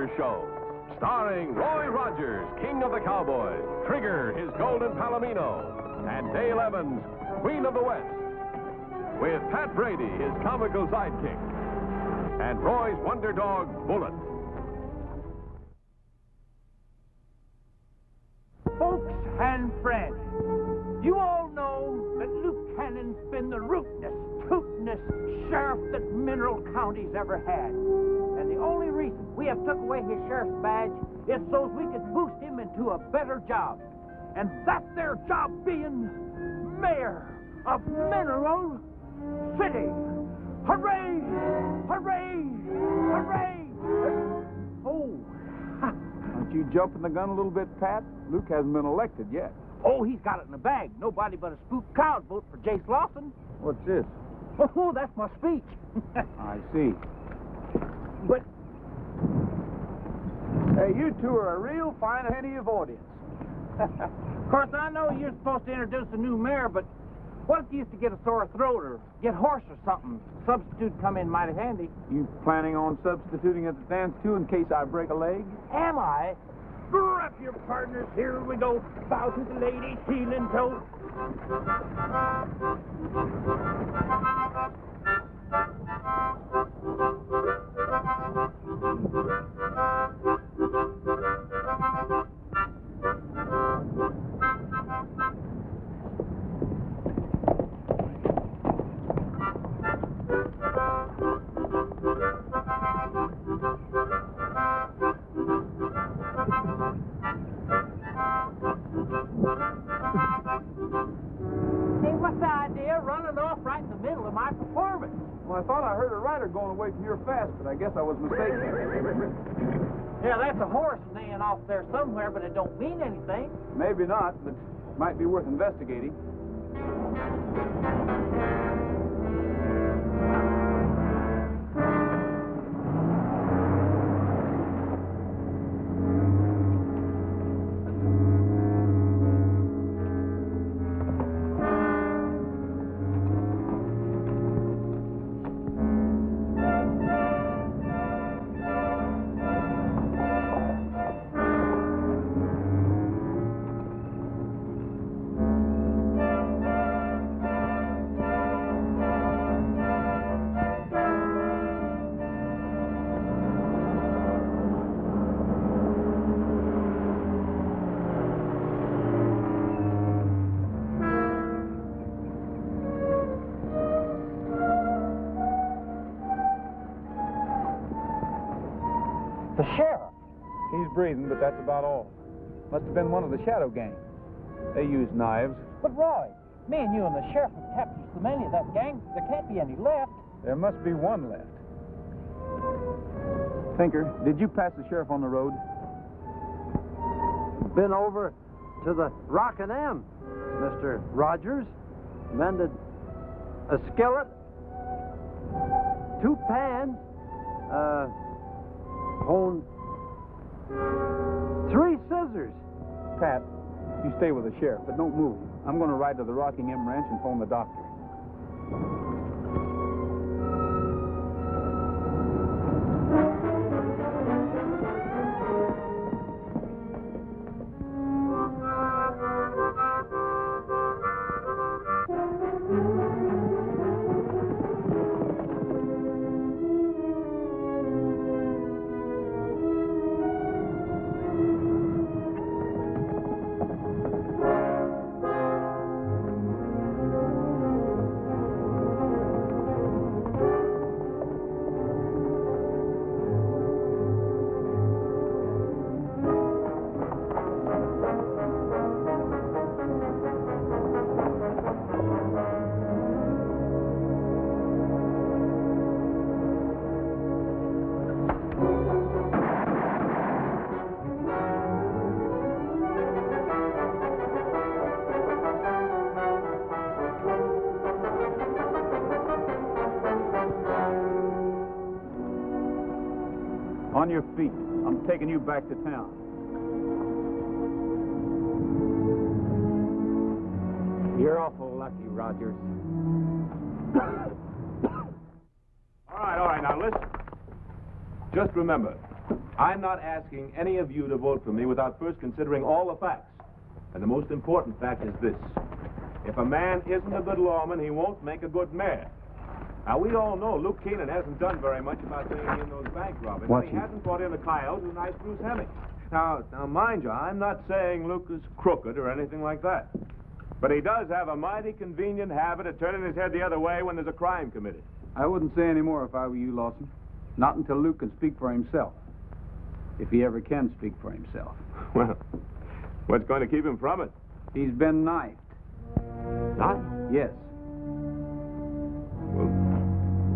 Rogers Show. Starring Roy Rogers, King of the Cowboys, Trigger, his golden palomino, and Dale Evans, Queen of the West. With Pat Brady, his comical sidekick, and Roy's wonder dog, Bullet. Folks and friends, you all know that Luke Cannon's been the rootinest, tootinest sheriff that Mineral County's ever had. And the only reason we have took away his sheriff's badge is so we could boost him into a better job. And that there job being mayor of Mineral City. Hooray! Hooray! Hooray! Oh. Aren't you jumping the gun a little bit, Pat? Luke hasn't been elected yet. Oh, he's got it in the bag. Nobody but a spook cow'd vote for Jase Lawson. What's this? Oh, that's my speech. I see. But... Hey, you two are a real fine henny of audience. Of course, I know you're supposed to introduce a new mayor, but what if you used to get a sore throat or get hoarse or something? Substitute come in mighty handy. You planning on substituting at the dance, too, in case I break a leg? Am I? Grab your partners, here we go. Bow to the lady, heel and toe. Well, I thought I heard a rider going away from here fast, but I guess I was mistaken. Yeah, that's a horse neighing off there somewhere, but it don't mean anything. Maybe not, but it might be worth investigating. The sheriff? He's breathing, but that's about all. Must have been one of the shadow gang. They use knives. But Roy, me and you and the sheriff have captured so many of that gang, there can't be any left. There must be one left. Tinker, did you pass the sheriff on the road? Been over to the Rockin' M, Mr. Rogers. Mended a skillet, 2 pans, honed 3 scissors. Pat, you stay with the sheriff, but don't move. I'm going to ride to the Rocking M Ranch and phone the doctor. On your feet. I'm taking you back to town. You're awful lucky, Rogers. All right, now listen. Just remember, I'm not asking any of you to vote for me without first considering all the facts. And the most important fact is this. If a man isn't a good lawman, he won't make a good mayor. Now, we all know Luke Keenan hasn't done very much about bringing in those bank robbers. Watch He him. hasn't brought in a coyote who's nice Bruce Hemming. Now, mind you, I'm not saying Luke is crooked or anything like that. But he does have a mighty convenient habit of turning his head the other way when there's a crime committed. I wouldn't say any more if I were you, Lawson. Not until Luke can speak for himself. If he ever can speak for himself. Well, what's going to keep him from it? He's been knifed. Knifed? Yes. Well,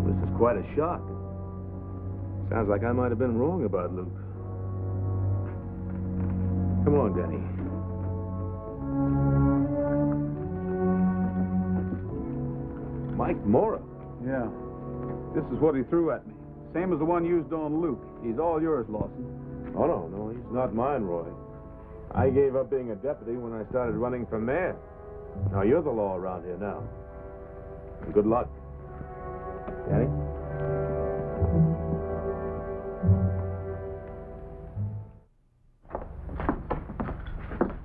this is quite a shock. Sounds like I might have been wrong about Luke. Come along, Danny. Mike Mora. Yeah. This is what he threw at me. Same as the one used on Luke. He's all yours, Lawson. Oh, no, he's not mine, Roy. I gave up being a deputy when I started running for mayor. Now, you're the law around here now. And good luck. Danny?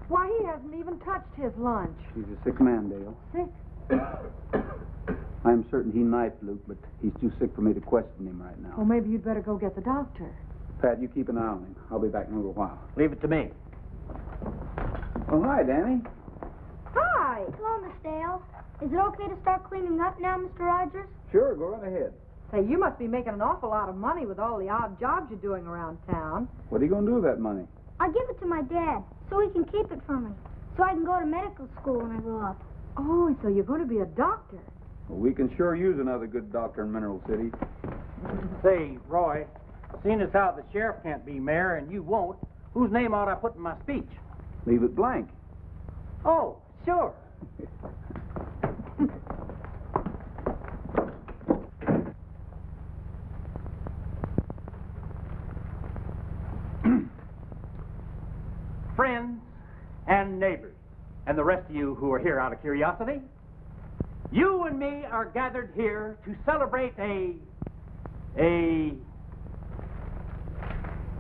Why, he hasn't even touched his lunch. He's a sick man, Dale. Sick? I'm certain he knifed Luke, but he's too sick for me to question him right now. Well, maybe you'd better go get the doctor. Pat, you keep an eye on him. I'll be back in a little while. Leave it to me. Oh, hi, Danny. Hi. Hello, Miss Dale. Is it okay to start cleaning up now, Mr. Rogers? Sure, go right ahead. Say, you must be making an awful lot of money with all the odd jobs you're doing around town. What are you going to do with that money? I'll give it to my dad so he can keep it for me, so I can go to medical school when I grow up. Oh, so you're going to be a doctor. Well, we can sure use another good doctor in Mineral City. Say, Roy, seeing as how the sheriff can't be mayor and you won't, whose name ought I put in my speech? Leave it blank. Oh, sure. Friends and neighbors, and the rest of you who are here out of curiosity, you and me are gathered here to celebrate a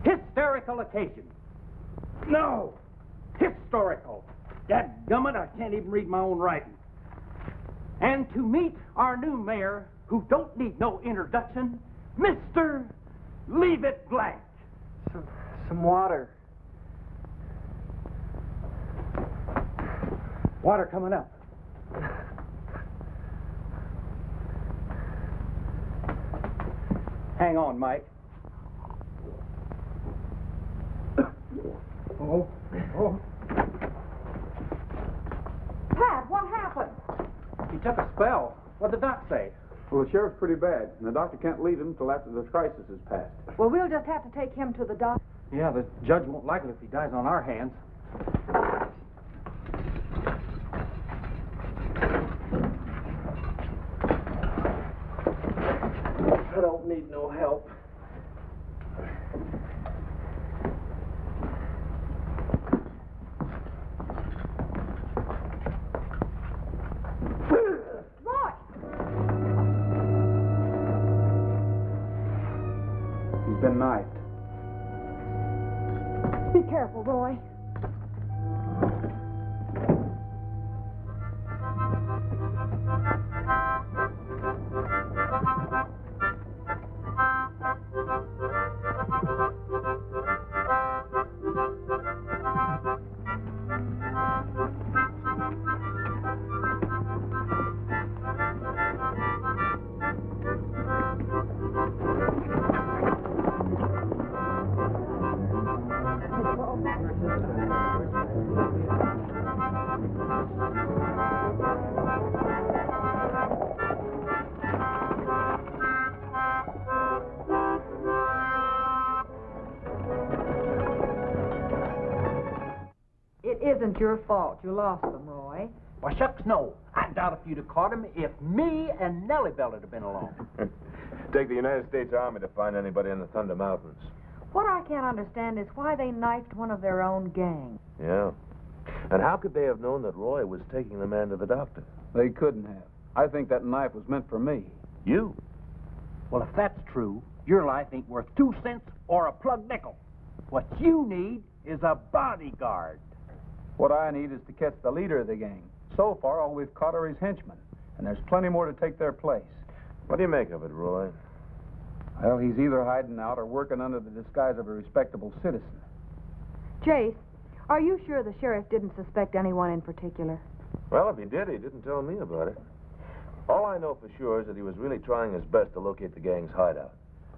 hysterical occasion. No, historical. Dadgummit, I can't even read my own writing. And to meet our new mayor, who don't need no introduction, Mr. Leave It Blank. Some water. Water coming up. Hang on, Mike. Oh. Pat, what happened? He took a spell. What'd the doc say? Well, the sheriff's pretty bad, and the doctor can't leave him until after the crisis is passed. Well, we'll just have to take him to the doctor. Yeah, the judge won't like it if he dies on our hands. I don't need no help. Roy! He's been knifed. Be careful, Roy. It isn't your fault you lost them, Roy. Why, shucks, no. I doubt if you'd have caught him if me and Nellybelle had been along. Take the United States Army to find anybody in the Thunder Mountains. What I can't understand is why they knifed one of their own gang. Yeah. And how could they have known that Roy was taking the man to the doctor? They couldn't have. I think that knife was meant for me. You? Well, if that's true, Your life ain't worth 2 cents or a plug nickel. What you need is a bodyguard. What I need is to catch the leader of the gang. So far, all we've caught are his henchmen, and there's plenty more to take their place. What do you make of it, Roy? Well, he's either hiding out or working under the disguise of a respectable citizen. Jase, are you sure the sheriff didn't suspect anyone in particular? Well, if he did, he didn't tell me about it. All I know for sure is that he was really trying his best to locate the gang's hideout.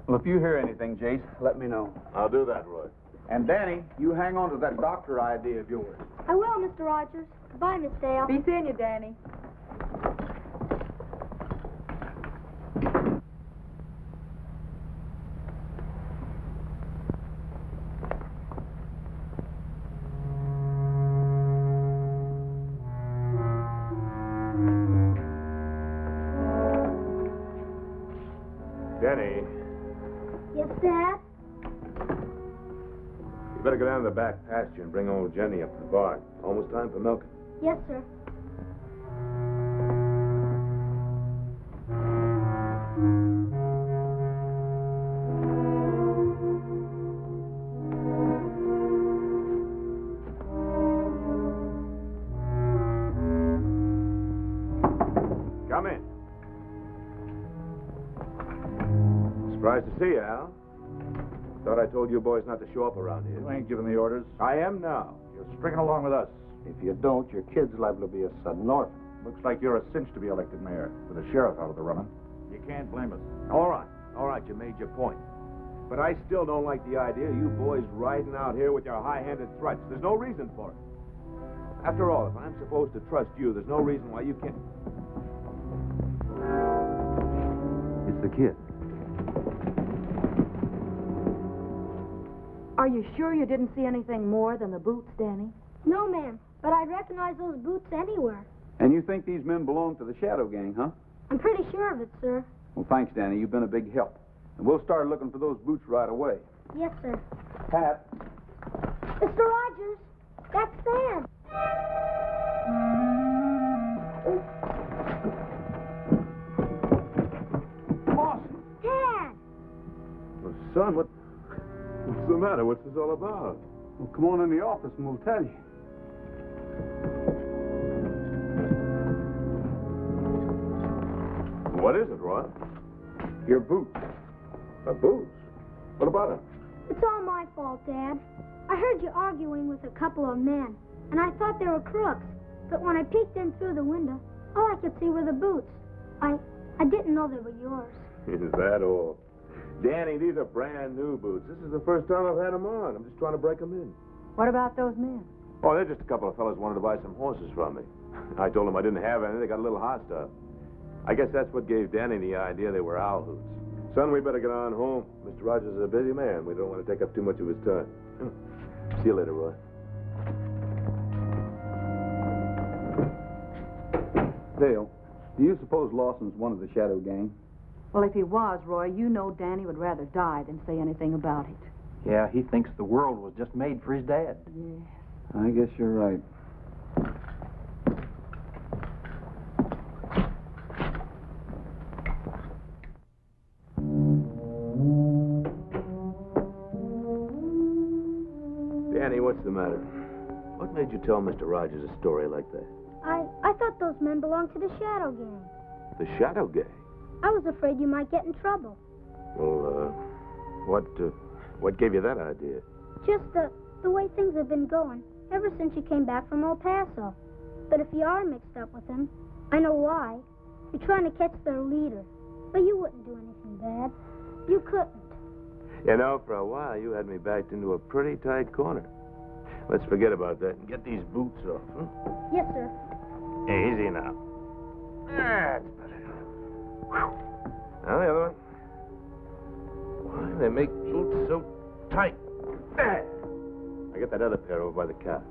Well, if you hear anything, Jase, let me know. I'll do that, Roy. And Danny, you hang on to that doctor idea of yours. I will, Mr. Rogers. Goodbye, Miss Dale. Be seeing you, Danny. Danny, Yes, Dad? you better go down to the back pasture and bring old Jenny up to the barn. Almost time for milking. Yes, sir. Come in. Surprised to see you, Al. Thought I told you boys not to show up around here. You ain't giving the orders. I am now. You're stringing along with us. If you don't, your kid's liable to be a sudden orphan. Looks like you're a cinch to be elected mayor, with the sheriff out of the running. You can't blame us. All right, you made your point. But I still don't like the idea of you boys riding out here with your high-handed threats. There's no reason for it. After all, if I'm supposed to trust you, there's no reason why you can't... It's the kid. Are you sure you didn't see anything more than the boots, Danny? No, ma'am. But I'd recognize those boots anywhere. And you think these men belong to the Shadow Gang, huh? I'm pretty sure of it, sir. Well, thanks, Danny. You've been a big help. And we'll start looking for those boots right away. Yes, sir. Pat. Mr. Rogers, that's Sam. Lawson. Dad! Well, son, what's the matter? What's this all about? Well, come on in the office and we'll tell you. What is it, Roy? Your boots. My boots? What about them? It's all my fault, Dad. I heard you arguing with a couple of men, and I thought they were crooks. But when I peeked in through the window, all I could see were the boots. I didn't know they were yours. Is that all? Danny, these are brand new boots. This is the first time I've had them on. I'm just trying to break them in. What about those men? Oh, they're just a couple of fellas wanted to buy some horses from me. I told them I didn't have any. They got a little hostile. I guess that's what gave Danny the idea they were owl hoots. Son, we better get on home. Mr. Rogers is a busy man. We don't want to take up too much of his time. See you later, Roy. Dale, do you suppose Lawson's one of the Shadow Gang? Well, if he was, Roy, you know Danny would rather die than say anything about it. Yeah, he thinks the world was just made for his dad. Yeah. I guess you're right. Danny, what's the matter? What made you tell Mr. Rogers a story like that? I thought those men belonged to the Shadow Gang. The Shadow Gang? I was afraid you might get in trouble. Well, what gave you that idea? Just the way things have been going ever since you came back from El Paso. But if you are mixed up with them, I know why. You're trying to catch their leader. But you wouldn't do anything bad. You couldn't. You know, for a while, you had me backed into a pretty tight corner. Let's forget about that and get these boots off. Yes, sir. Easy now. That's better. Whew. Now the other one. Why, they make boots so tight. There. I get that other pair over by the couch.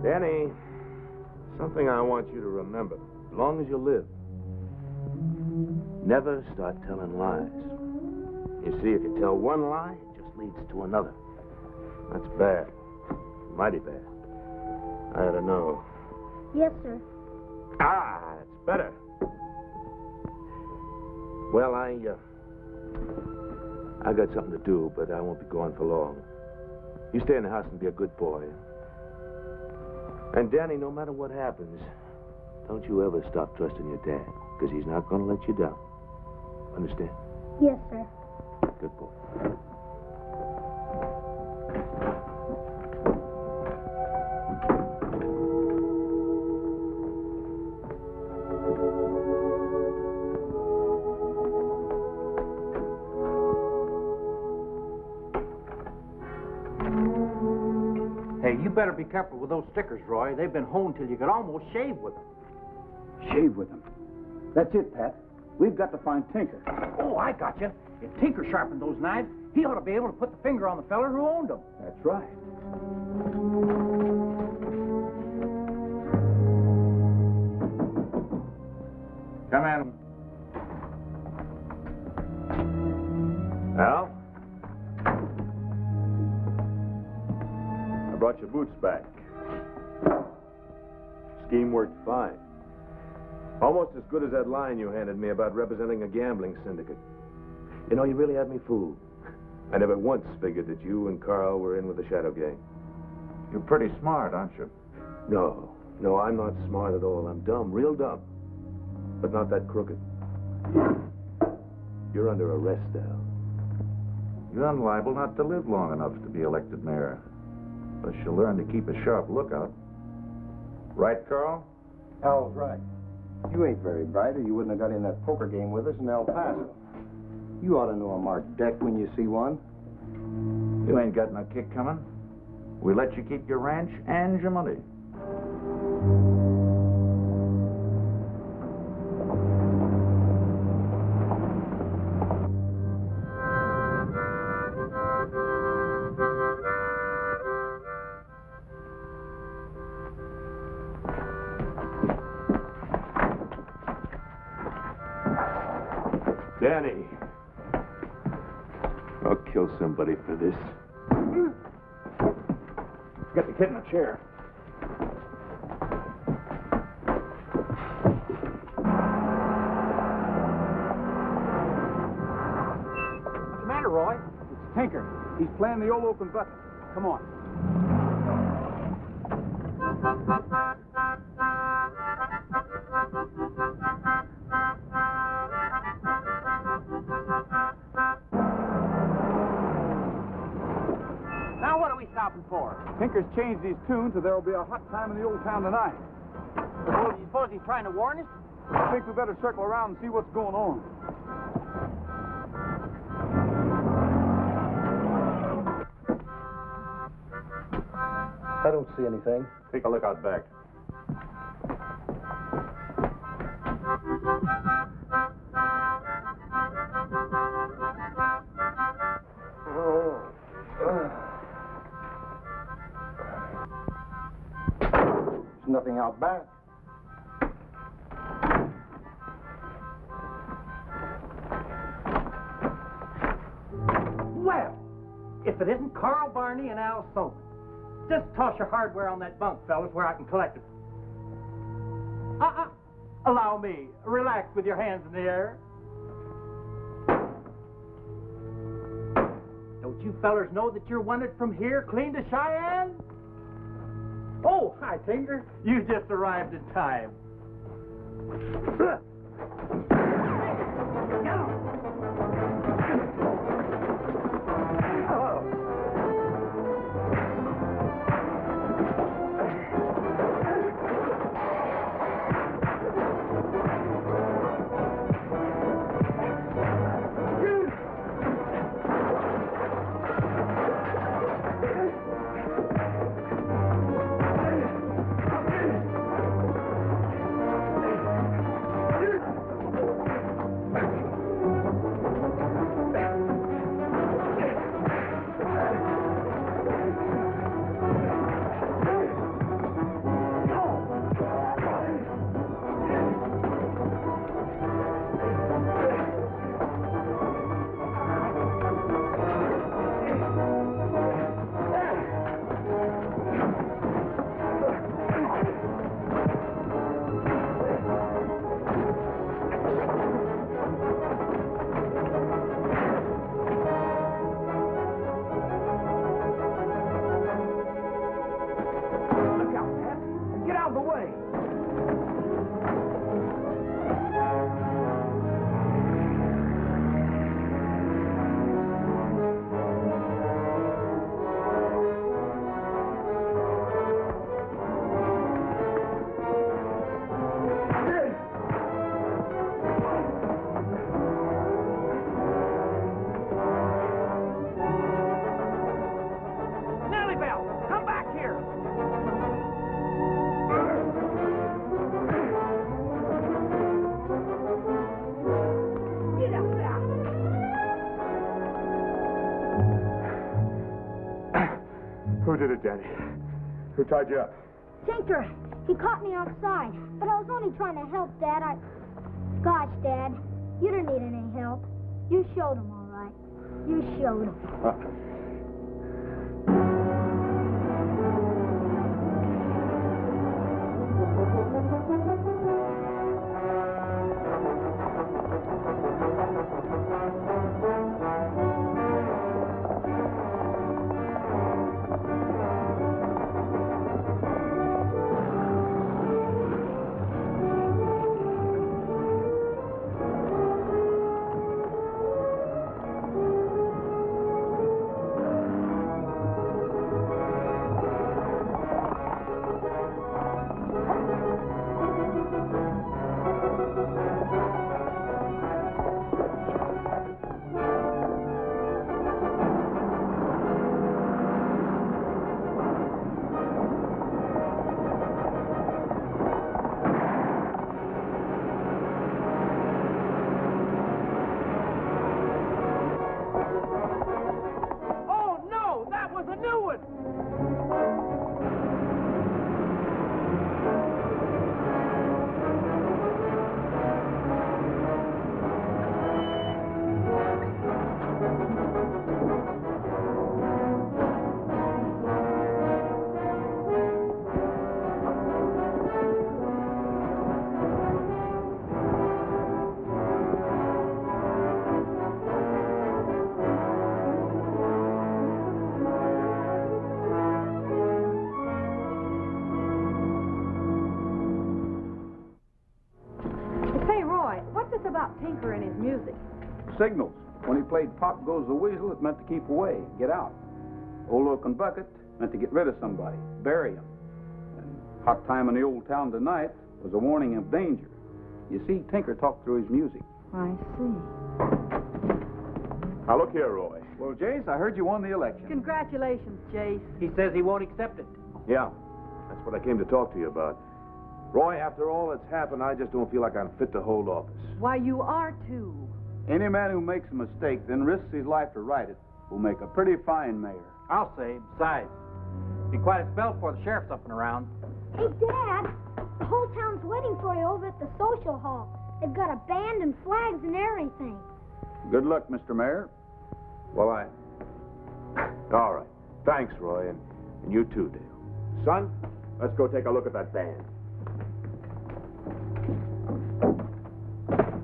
Danny, something I want you to remember, as long as you live. Never start telling lies. You see, if you tell one lie, it just leads to another. That's bad. Mighty bad. I ought to know. Yes, sir. Ah, that's better. Well, I got something to do, but I won't be gone for long. You stay in the house and be a good boy. And, Danny, no matter what happens, don't you ever stop trusting your dad, because he's not going to let you down. Understand? Yes, sir. Good boy. Hey, you better be careful with those stickers, Roy. They've been honed till you could almost shave with them. Shave with them. That's it, Pat. We've got to find Tinker. Oh, I got you. If Tinker sharpened those knives, he ought to be able to put the finger on the feller who owned them. That's right. Come in. Al? I brought your boots back. Scheme worked fine. Almost as good as that line you handed me about representing a gambling syndicate. You know, you really had me fooled. I never once figured that you and Carl were in with the Shadow Gang. You're pretty smart, aren't you? No, I'm not smart at all. I'm dumb, real dumb. But not that crooked. You're under arrest, Al. You're liable not to live long enough to be elected mayor. But you'll learn to keep a sharp lookout. Right, Carl? Al's right. You ain't very bright, or you wouldn't have got in that poker game with us in El Paso. You ought to know a marked deck when you see one. You ain't got no kick coming. We let you keep your ranch and your money. Danny. I'll kill somebody for this. Get the kid in a chair. What's the matter, Roy? It's Tinker. He's playing the old open button. Come on. Now what are we stopping for? Tinker's changed his tune, so there'll be a hot time in the old town tonight. Oh, you suppose he's trying to warn us? I think we better circle around and see what's going on. I don't see anything. Take a look out back. There's nothing out back. Well, if it isn't Carl Barney and Al Soman. Just toss your hardware on that bunk, fellas, where I can collect it. Allow me. Relax with your hands in the air. Don't you fellers know that you're wanted from here clean to Cheyenne? Oh, hi, Tinker. You just arrived in time. away. Nellybelle, come back here. Get up there. Who did it, Daddy? Who tied you up? Tinker, he caught me outside, but I was only trying to help, Dad. Gosh, Dad, you didn't need any help. You showed him, all right. You showed him. Oh, no, that was a new one. Say, Roy, what's this about Tinker and his music? Signals. When he played Pop Goes the Weasel, it meant to keep away, get out. Old Oak and Bucket meant to get rid of somebody, bury him. And Hot Time in the Old Town Tonight was a warning of danger. You see, Tinker talked through his music. I see. Now, look here, Roy. Well, Jase, I heard you won the election. Congratulations, Jase. He says he won't accept it. Yeah, that's what I came to talk to you about. Roy, after all that's happened, I just don't feel like I'm fit to hold office. Why, you are too. Any man who makes a mistake, then risks his life to right it, will make a pretty fine mayor. I'll say, besides, be quite a spell before the sheriff's up and around. Hey, Dad, the whole town's waiting for you over at the social hall. They've got a band and flags and everything. Good luck, Mr. Mayor. Well, all right. Thanks, Roy, and you too, Dale. Son, let's go take a look at that band.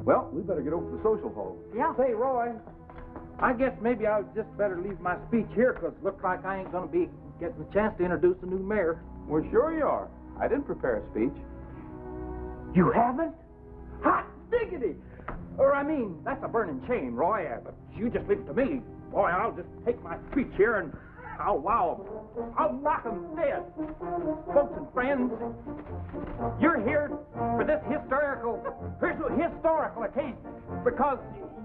Well, we better get over to the social hall. Yeah. Say, Roy, I guess maybe I'll just better leave my speech here, because it looks like I ain't going to be getting a chance to introduce the new mayor. Well, sure you are. I didn't prepare a speech. You haven't? Hot diggity! Or, I mean, that's a burning shame, Roy, but you just leave it to me. Boy, I'll just take my speech here and I'll wow 'em. I'll knock 'em dead. Folks and friends, you're here for this historical occasion because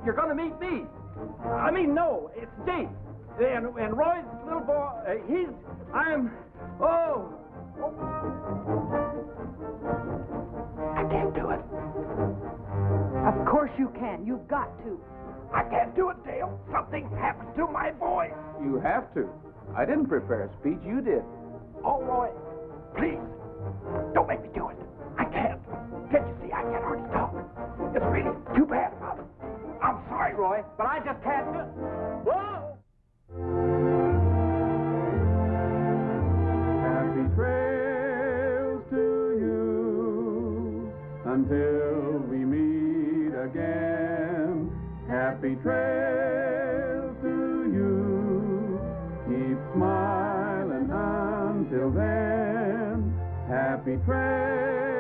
you're going to meet me. I mean, no, it's Jase. And Roy's little boy, I can't do it. Of course you can. You've got to. I can't do it, Dale. Something happened to my voice. You have to. I didn't prepare a speech. You did. Oh, Roy, please, don't make me do it. I can't. Can't you see I can't hardly talk? It's really too bad about it. I'm sorry, Roy, but I just can't do it. Whoa! Happy trails to you until we meet again. Happy trails to you. Keep smiling until then. Happy trails